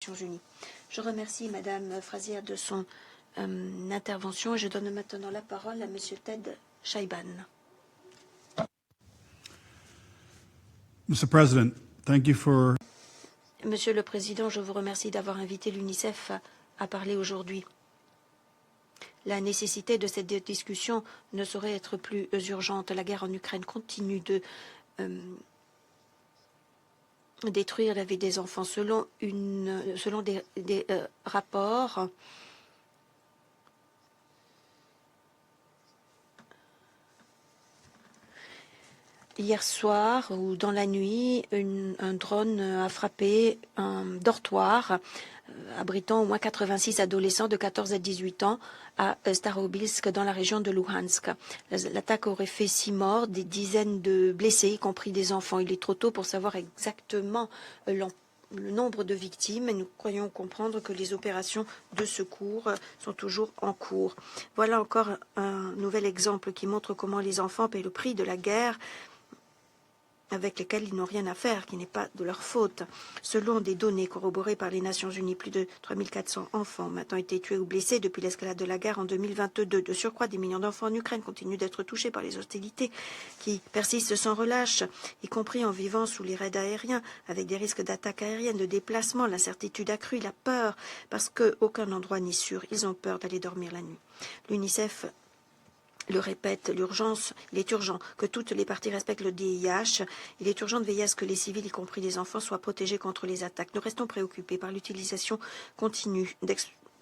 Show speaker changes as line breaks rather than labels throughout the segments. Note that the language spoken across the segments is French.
Nations Unies. Je remercie Madame Frazier de son intervention et je donne maintenant la parole à Monsieur Ted Shaiban.
Mr. President, thank you for...
Monsieur le Président, je vous remercie d'avoir invité l'UNICEF à parler aujourd'hui. La nécessité de cette discussion ne saurait être plus urgente. La guerre en Ukraine continue de détruire la vie des enfants. Selon des rapports, hier soir ou dans la nuit, un drone a frappé un dortoir abritant au moins 86 adolescents de 14 à 18 ans à Starobilsk dans la région de Luhansk. L'attaque aurait fait 6 morts, des dizaines de blessés, y compris des enfants. Il est trop tôt pour savoir exactement le nombre de victimes et nous croyons comprendre que les opérations de secours sont toujours en cours. Voilà encore un nouvel exemple qui montre comment les enfants paient le prix de la guerre avec lesquels ils n'ont rien à faire, qui n'est pas de leur faute. Selon des données corroborées par les Nations Unies, plus de 3400 enfants ont maintenant été tués ou blessés depuis l'escalade de la guerre en 2022. De surcroît, des millions d'enfants en Ukraine continuent d'être touchés par les hostilités qui persistent sans relâche, y compris en vivant sous les raids aériens, avec des risques d'attaques aériennes, de déplacement, l'incertitude accrue, la peur, parce qu'aucun endroit n'est sûr. Ils ont peur d'aller dormir la nuit. L'UNICEF le répète, il est urgent que toutes les parties respectent le DIH. Il est urgent de veiller à ce que les civils, y compris les enfants, soient protégés contre les attaques. Nous restons préoccupés par l'utilisation continue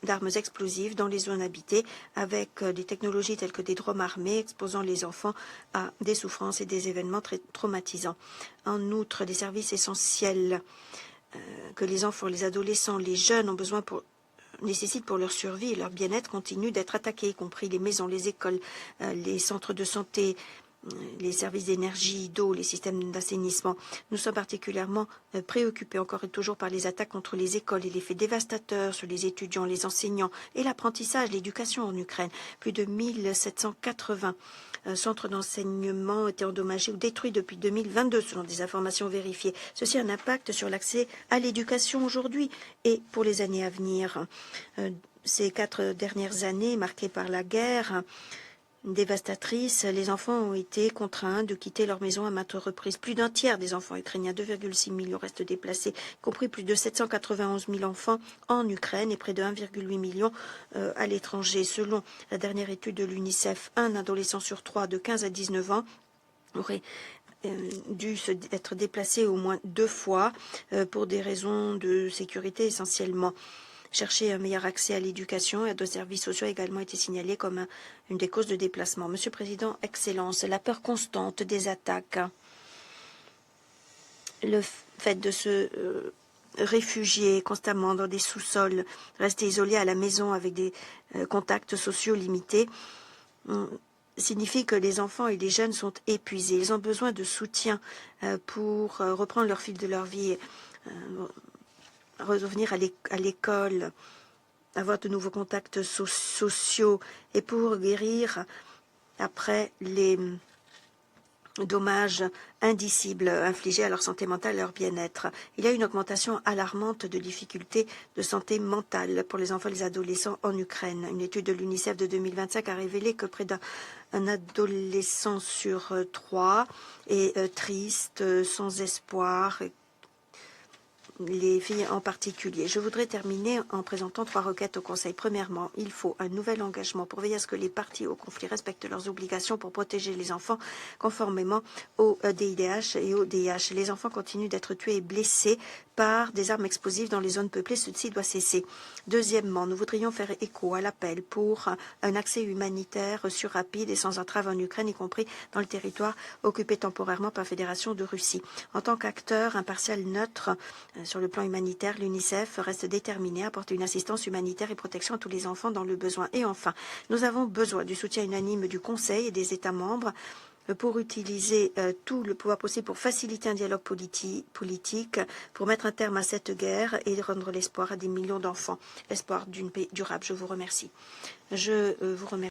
d'armes explosives dans les zones habitées, avec des technologies telles que des drones armés exposant les enfants à des souffrances et des événements très traumatisants. En outre, des services essentiels que les enfants, les adolescents, les jeunes ont besoin nécessitent pour leur survie et leur bien-être continuent d'être attaqués, y compris les maisons, les écoles, les centres de santé, les services d'énergie, d'eau, les systèmes d'assainissement. Nous sommes particulièrement préoccupés encore et toujours par les attaques contre les écoles et l'effet dévastateur sur les étudiants, les enseignants et l'apprentissage, l'éducation en Ukraine. Plus de 1780 centres d'enseignement ont été endommagés ou détruits depuis 2022, selon des informations vérifiées. Ceci a un impact sur l'accès à l'éducation aujourd'hui et pour les années à venir. Ces 4 dernières années marquées par la guerre dévastatrice, les enfants ont été contraints de quitter leur maison à maintes reprises. Plus d'un tiers des enfants ukrainiens, 2,6 millions, restent déplacés, y compris plus de 791 000 enfants en Ukraine et près de 1,8 million à l'étranger. Selon la dernière étude de l'UNICEF, un adolescent sur 3 de 15 à 19 ans aurait dû être déplacé au moins 2 fois pour des raisons de sécurité essentiellement. Chercher un meilleur accès à l'éducation et à des services sociaux a également été signalé comme une des causes de déplacement. Monsieur le Président, Excellence, la peur constante des attaques, le fait de se réfugier constamment dans des sous-sols, rester isolé à la maison avec des contacts sociaux limités, signifie que les enfants et les jeunes sont épuisés. Ils ont besoin de soutien pour reprendre leur fil de leur vie, revenir à l'école, avoir de nouveaux contacts sociaux et pour guérir après les dommages indicibles infligés à leur santé mentale et à leur bien-être. Il y a une augmentation alarmante de difficultés de santé mentale pour les enfants et les adolescents en Ukraine. Une étude de l'UNICEF de 2025 a révélé que près d'un adolescent sur 3 est triste, sans espoir, les filles en particulier. Je voudrais terminer en présentant 3 requêtes au Conseil. Premièrement, il faut un nouvel engagement pour veiller à ce que les parties au conflit respectent leurs obligations pour protéger les enfants conformément au DIDH et au DIH. Les enfants continuent d'être tués et blessés par des armes explosives dans les zones peuplées. Ceci doit cesser. Deuxièmement, nous voudrions faire écho à l'appel pour un accès humanitaire sûr, rapide et sans entrave en Ukraine, y compris dans le territoire occupé temporairement par la Fédération de Russie. En tant qu'acteur impartial neutre, sur le plan humanitaire, l'UNICEF reste déterminé à apporter une assistance humanitaire et protection à tous les enfants dans le besoin. Et enfin, nous avons besoin du soutien unanime du Conseil et des États membres pour utiliser tout le pouvoir possible pour faciliter un dialogue politique, pour mettre un terme à cette guerre et rendre l'espoir à des millions d'enfants, l'espoir d'une paix durable. Je vous remercie.